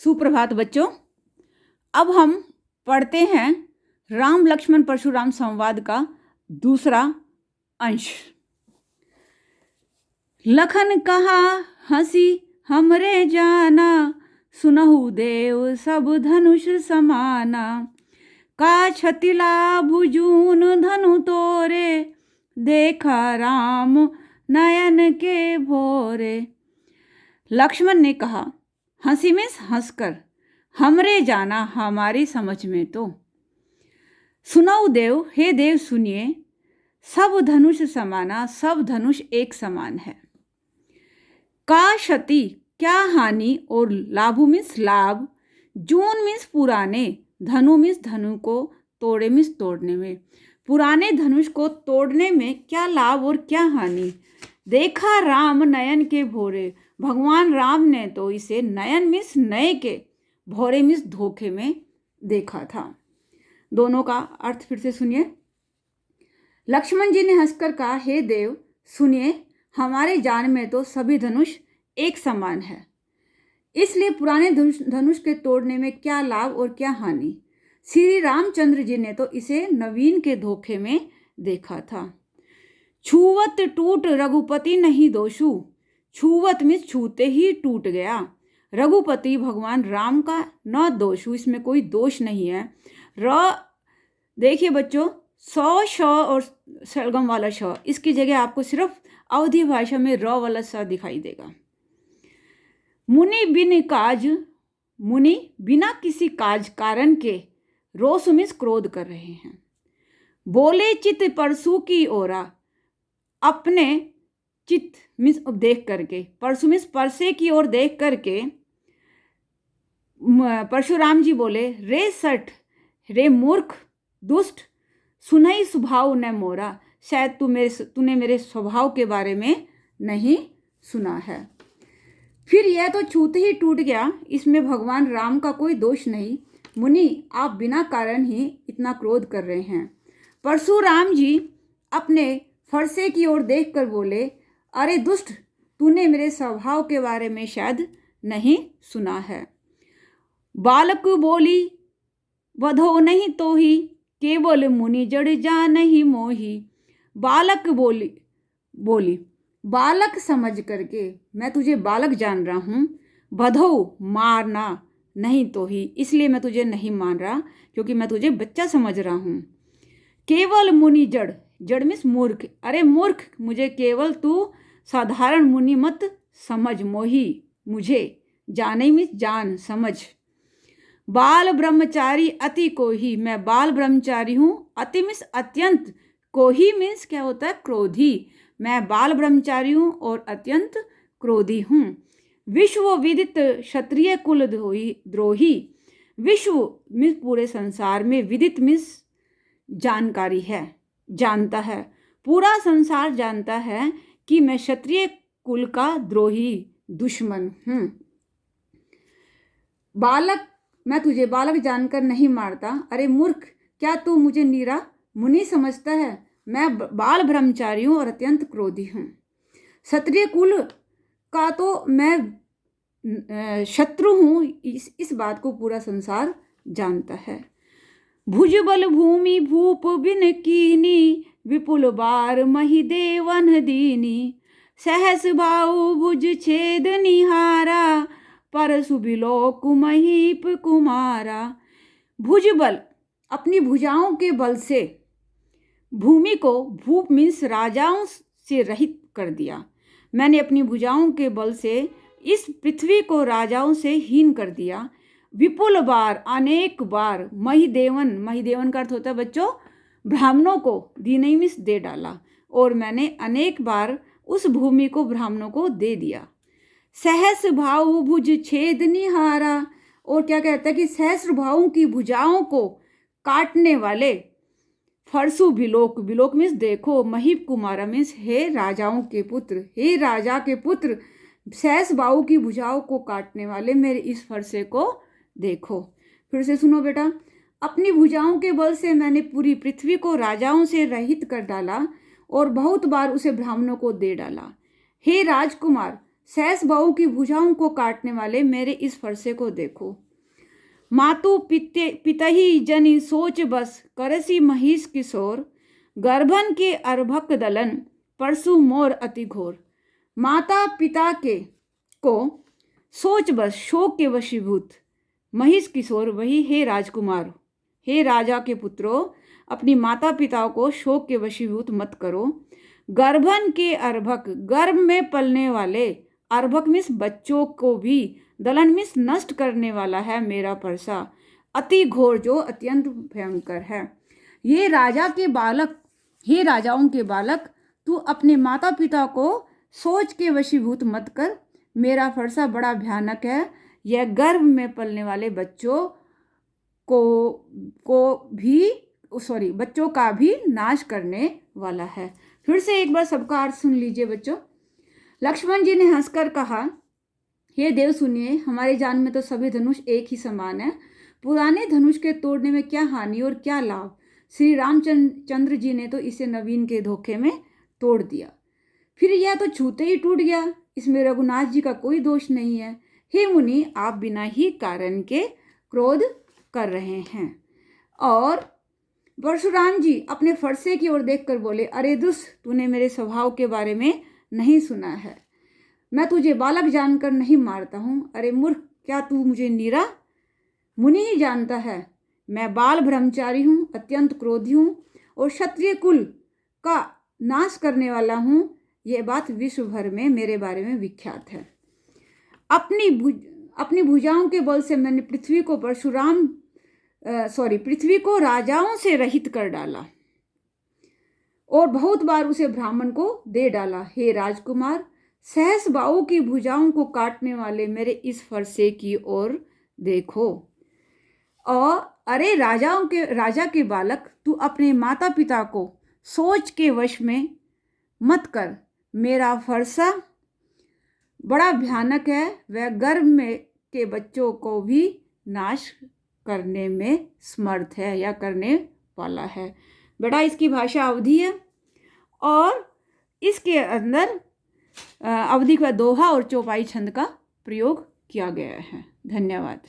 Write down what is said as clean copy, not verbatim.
सुप्रभात बच्चों। अब हम पढ़ते हैं राम लक्ष्मण परशुराम संवाद का दूसरा अंश। लखन कहा हंसी हमरे जाना, सुनहु देव सब धनुष समाना। का छति लाभ जून धनु तोरे, देखा राम नयन के भोरे। लक्ष्मण ने कहा, हंसी में हंसकर, हमरे जाना हमारी समझ में तो। सुनाओ देव, हे देव सुनिए, सब धनुष समाना, सब धनुष एक समान है। का क्षति क्या हानि, और लाभु मीन्स लाभ, जून मीन्स पुराने, धनु मीन्स धनु को तोड़े मीन्स तोड़ने में। पुराने धनुष को तोड़ने में क्या लाभ और क्या हानि। देखा राम नयन के भोरे, भगवान राम ने तो इसे नयन मीन्स नए के, भोरे मीन्स धोखे में देखा था। दोनों का अर्थ फिर से सुनिए। लक्ष्मण जी ने हंसकर कहा, हे देव सुनिए, हमारे जान में तो सभी धनुष एक समान है, इसलिए पुराने धनुष के तोड़ने में क्या लाभ और क्या हानि। श्री रामचंद्र जी ने तो इसे नवीन के धोखे में देखा था। छूवत टूट रघुपति नहीं दोषु, छूवत में छूते ही टूट गया। रघुपति भगवान राम का न दोषु, इसमें कोई दोष नहीं है। र देखिए बच्चों, सौ श और सलगम वाला श, इसकी जगह आपको सिर्फ अवधी भाषा में र वाला स दिखाई देगा। मुनि बिन काज, मुनि बिना किसी काज कारण के रोष में क्रोध कर रहे हैं। बोले चित परसु की ओरा, अपने चित मिस देख करके, परसु मिस परसे की ओर देख करके परशुराम जी बोले, रे सठ, रे मूर्ख दुष्ट, सुनई स्वभाव न मोरा। शायद तूने मेरे स्वभाव के बारे में नहीं सुना है। फिर यह तो छूते ही टूट गया, इसमें भगवान राम का कोई दोष नहीं। मुनि आप बिना कारण ही इतना क्रोध कर रहे हैं। परशुराम जी अपने फरसे की ओर देखकर बोले, अरे दुष्ट, तूने मेरे स्वभाव के बारे में शायद नहीं सुना है। बालक बोली वधो नहीं तो ही, केवल मुनि जड़ जा नहीं मोही। बालक बोली बालक समझ करके, मैं तुझे बालक जान रहा हूँ। बधो मारना, नहीं तो ही, इसलिए मैं तुझे नहीं मान रहा, क्योंकि मैं तुझे बच्चा समझ रहा हूँ। केवल मुनि जड़, जड़ मीन्स मूर्ख, अरे मूर्ख, मुझे केवल तू साधारण मुनि मत समझ, मोही मुझे, जाने मीन्स जान, समझ। बाल ब्रह्मचारी अति को ही, मैं बाल ब्रह्मचारी हूँ। अति मीन्स अत्यंत, को ही मीन्स क्या होता है, क्रोधी। मैं बाल ब्रह्मचारी हूँ और अत्यंत क्रोधी हूँ। विश्व विदित क्षत्रिय कुल द्रोही, विश्व मीन्स पूरे संसार में, विदित मीन्स जानकारी है, जानता है, पूरा संसार जानता है कि मैं क्षत्रिय कुल का द्रोही, दुश्मन हूँ। बालक, मैं तुझे बालक जानकर नहीं मारता। अरे मूर्ख, क्या तू मुझे नीरा मुनि समझता है। मैं बाल ब्रह्मचारी हूँ और अत्यंत क्रोधी हूँ। क्षत्रिय कुल का तो मैं शत्रु हूँ, इस बात को पूरा संसार जानता है। भुजबल भूमि भूप बिन कीनी, विपुल बार मही देवन दीनी। सहस भाव भुज छेद निहारा, परसु बिलोक महीप कुमारा। भुजबल, अपनी भुजाओं के बल से भूमि को, भूप मीन्स राजाओं से रहित कर दिया। मैंने अपनी भुजाओं के बल से इस पृथ्वी को राजाओं से हीन कर दिया। विपुल बार, अनेक बार, महिदेवन, महिदेवन का अर्थ होता है बच्चों ब्राह्मणों को, दीनई मीन्स दे डाला, और मैंने अनेक बार उस भूमि को ब्राह्मणों को दे दिया। सहस्र भाव भुज छेद निहारा, और क्या कहता है कि सहस्र भावों की भुजाओं को काटने वाले। फरसु बिलोक, बिलोक मीन्स देखो, महीप कुमारा मीन्स हे राजाओं के पुत्र, हे राजा के पुत्र, सहस्र बाहु की भुजाओं को काटने वाले मेरे इस फरसे को देखो। फिर से सुनो बेटा, अपनी भुजाओं के बल से मैंने पूरी पृथ्वी को राजाओं से रहित कर डाला और बहुत बार उसे ब्राह्मणों को दे डाला। हे राजकुमार, सहस बहू की भुजाओं को काटने वाले मेरे इस फरसे को देखो। मातु पितही जनि सोच बस, करसी महिष किशोर, गर्भन के अर्भक दलन, परसु मोर अति घोर। माता पिता के को सोच बस, शोक के वशीभूत, महिष किशोर वही हे राजकुमार, हे राजा के पुत्रों, अपनी माता पिता को शोक के वशीभूत मत करो। गर्भन के अर्भक, गर्भ में पलने वाले, अर्भक मिस बच्चों को भी, दलन मिस नष्ट करने वाला है मेरा परसा, अति घोर जो अत्यंत भयंकर है। ये राजा के बालक, हे राजाओं के बालक, तू अपने माता पिता को सोच के वशीभूत मत कर, मेरा फरसा बड़ा भयानक है। यह गर्भ में पलने वाले बच्चों बच्चों का भी नाश करने वाला है। फिर से एक बार सबका अर्थ सुन लीजिए बच्चों। लक्ष्मण जी ने हंसकर कहा, हे देव सुनिए, हमारे जान में तो सभी धनुष एक ही समान है। पुराने धनुष के तोड़ने में क्या हानि और क्या लाभ। श्री रामचंद्र जी ने तो इसे नवीन के धोखे में तोड़ दिया, फिर यह तो छूते ही टूट गया। इसमें रघुनाथ जी का कोई दोष नहीं है। हे मुनि, आप बिना ही कारण के क्रोध कर रहे हैं। और परशुराम जी अपने फरसे की ओर देखकर बोले, अरे दुष्ट, तूने मेरे स्वभाव के बारे में नहीं सुना है। मैं तुझे बालक जानकर नहीं मारता हूँ। अरे मूर्ख, क्या तू मुझे नीरा मुनि ही जानता है। मैं बाल ब्रह्मचारी हूँ, अत्यंत क्रोधी हूँ और क्षत्रिय कुल का नाश करने वाला हूँ। यह बात विश्व भर में मेरे बारे में विख्यात है। अपनी भुजाओं के बल से मैंने पृथ्वी को राजाओं से रहित कर डाला और बहुत बार उसे ब्राह्मण को दे डाला। हे राजकुमार, सहस बाहु की भुजाओं को काटने वाले मेरे इस फरसे की ओर देखो। और अरे राजा के बालक, तू अपने माता पिता को सोच के वश में मत कर। मेरा फरसा बड़ा भयानक है। वह गर्भ में के बच्चों को भी नाश करने में समर्थ है या करने वाला है। बेटा, इसकी भाषा अवधि है और इसके अंदर अवधि का दोहा और चौपाई छंद का प्रयोग किया गया है। धन्यवाद।